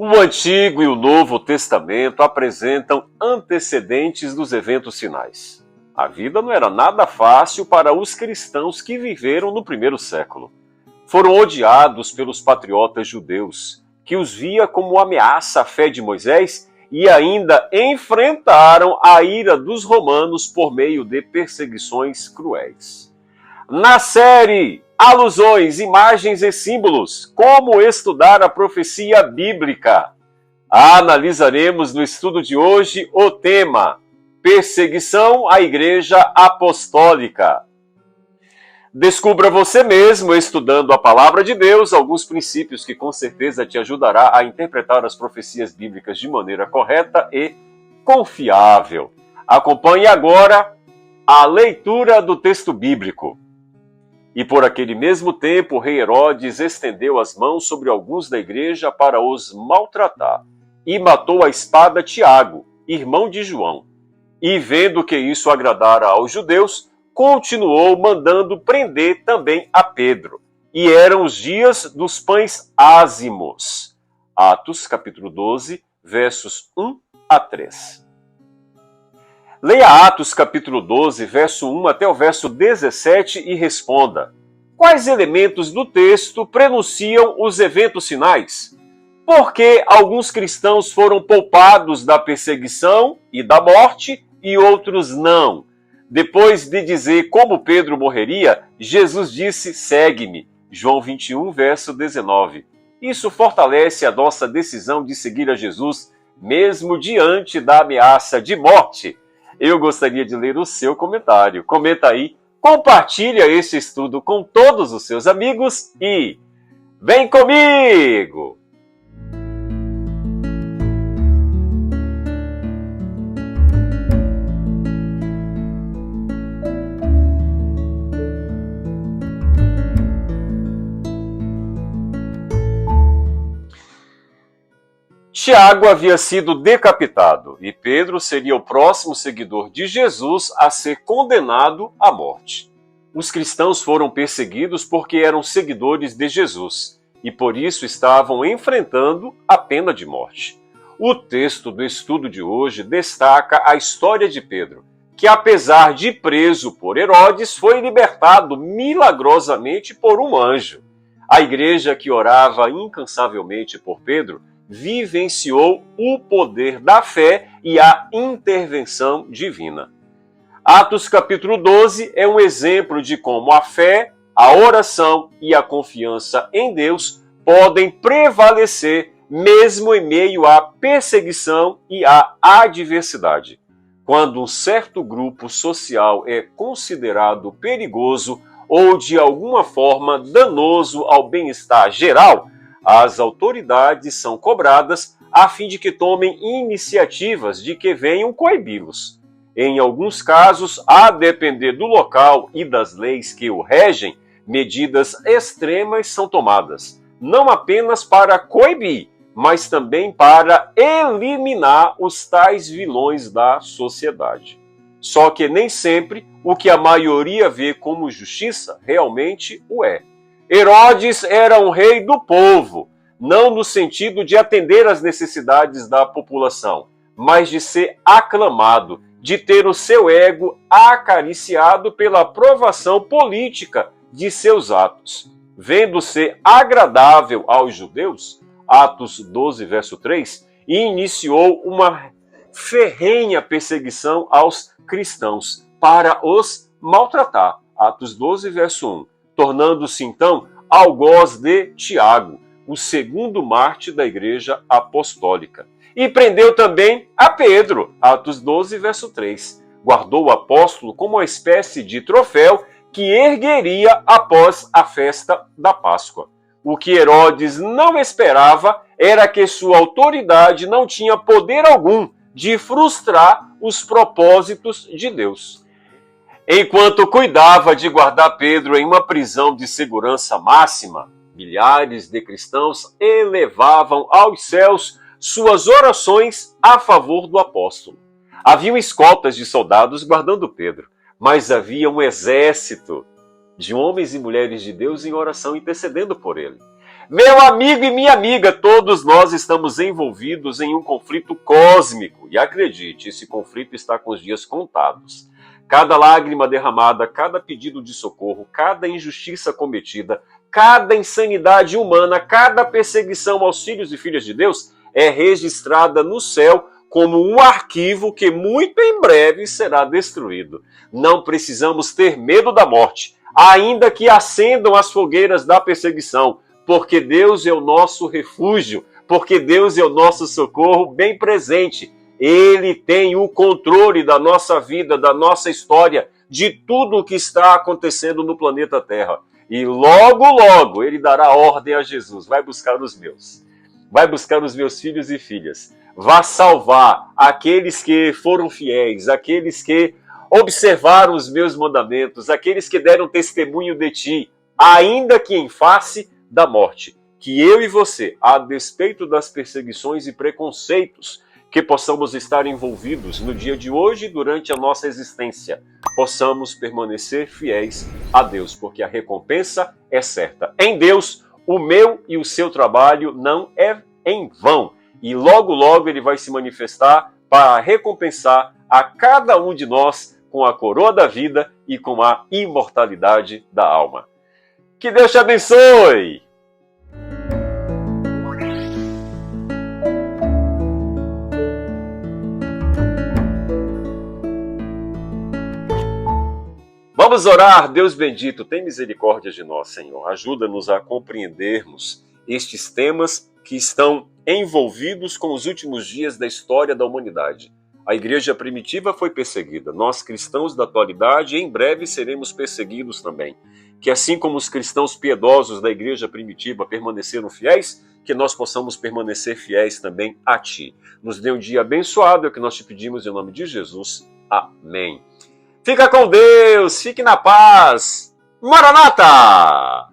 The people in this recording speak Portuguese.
O Antigo e o Novo Testamento apresentam antecedentes dos eventos finais. A vida não era nada fácil para os cristãos que viveram no primeiro século. Foram odiados pelos patriotas judeus, que os via como ameaça à fé de Moisés e ainda enfrentaram a ira dos romanos por meio de perseguições cruéis. Na série Alusões, Imagens e Símbolos, como estudar a profecia bíblica, analisaremos no estudo de hoje o tema Perseguição à Igreja Apostólica. Descubra você mesmo, estudando a Palavra de Deus, alguns princípios que com certeza te ajudará a interpretar as profecias bíblicas de maneira correta e confiável. Acompanhe agora a leitura do texto bíblico. E por aquele mesmo tempo, o rei Herodes estendeu as mãos sobre alguns da igreja para os maltratar, e matou a espada Tiago, irmão de João. E vendo que isso agradara aos judeus, continuou mandando prender também a Pedro. E eram os dias dos pães ázimos. Atos, capítulo 12, versos 1 a 3. Leia Atos, capítulo 12, verso 1 até o verso 17 e responda: quais elementos do texto prenunciam os eventos finais? Por que alguns cristãos foram poupados da perseguição e da morte e outros não? Depois de dizer como Pedro morreria, Jesus disse: segue-me. João 21, verso 19. Isso fortalece a nossa decisão de seguir a Jesus, mesmo diante da ameaça de morte. Eu gostaria de ler o seu comentário. Comenta aí, compartilha esse estudo com todos os seus amigos e vem comigo! Tiago havia sido decapitado e Pedro seria o próximo seguidor de Jesus a ser condenado à morte. Os cristãos foram perseguidos porque eram seguidores de Jesus e por isso estavam enfrentando a pena de morte. O texto do estudo de hoje destaca a história de Pedro, que apesar de preso por Herodes, foi libertado milagrosamente por um anjo. A igreja que orava incansavelmente por Pedro vivenciou o poder da fé e a intervenção divina. Atos capítulo 12 é um exemplo de como a fé, a oração e a confiança em Deus podem prevalecer mesmo em meio à perseguição e à adversidade. Quando um certo grupo social é considerado perigoso ou de alguma forma danoso ao bem-estar geral, as autoridades são cobradas a fim de que tomem iniciativas de que venham coibi-los. Em alguns casos, a depender do local e das leis que o regem, medidas extremas são tomadas, não apenas para coibir, mas também para eliminar os tais vilões da sociedade. Só que nem sempre o que a maioria vê como justiça realmente o é. Herodes era um rei do povo, não no sentido de atender às necessidades da população, mas de ser aclamado, de ter o seu ego acariciado pela aprovação política de seus atos. Vendo ser agradável aos judeus, Atos 12, verso 3, iniciou uma ferrenha perseguição aos cristãos para os maltratar. Atos 12, verso 1. Tornando-se então algoz de Tiago, o segundo mártir da igreja apostólica. E prendeu também a Pedro, Atos 12, verso 3. Guardou o apóstolo como uma espécie de troféu que ergueria após a festa da Páscoa. O que Herodes não esperava era que sua autoridade não tinha poder algum de frustrar os propósitos de Deus. Enquanto cuidava de guardar Pedro em uma prisão de segurança máxima, milhares de cristãos elevavam aos céus suas orações a favor do apóstolo. Haviam escoltas de soldados guardando Pedro, mas havia um exército de homens e mulheres de Deus em oração intercedendo por ele. Meu amigo e minha amiga, todos nós estamos envolvidos em um conflito cósmico. E acredite, esse conflito está com os dias contados. Cada lágrima derramada, cada pedido de socorro, cada injustiça cometida, cada insanidade humana, cada perseguição aos filhos e filhas de Deus é registrada no céu como um arquivo que muito em breve será destruído. Não precisamos ter medo da morte, ainda que acendam as fogueiras da perseguição, porque Deus é o nosso refúgio, porque Deus é o nosso socorro bem presente. Ele tem o controle da nossa vida, da nossa história, de tudo o que está acontecendo no planeta Terra. E logo, logo, ele dará ordem a Jesus. Vai buscar os meus. Vai buscar os meus filhos e filhas. Vá salvar aqueles que foram fiéis, aqueles que observaram os meus mandamentos, aqueles que deram testemunho de ti, ainda que em face da morte. Que eu e você, a despeito das perseguições e preconceitos que possamos estar envolvidos no dia de hoje e durante a nossa existência, possamos permanecer fiéis a Deus, porque a recompensa é certa. Em Deus, o meu e o seu trabalho não é em vão. E logo, logo ele vai se manifestar para recompensar a cada um de nós com a coroa da vida e com a imortalidade da alma. Que Deus te abençoe! Vamos orar. Deus bendito, tem misericórdia de nós, Senhor. Ajuda-nos a compreendermos estes temas que estão envolvidos com os últimos dias da história da humanidade. A igreja primitiva foi perseguida. Nós, cristãos da atualidade, em breve seremos perseguidos também. Que assim como os cristãos piedosos da igreja primitiva permaneceram fiéis, que nós possamos permanecer fiéis também a Ti. Nos dê um dia abençoado, é o que nós te pedimos em nome de Jesus. Amém. Fica com Deus, fique na paz. Maranata!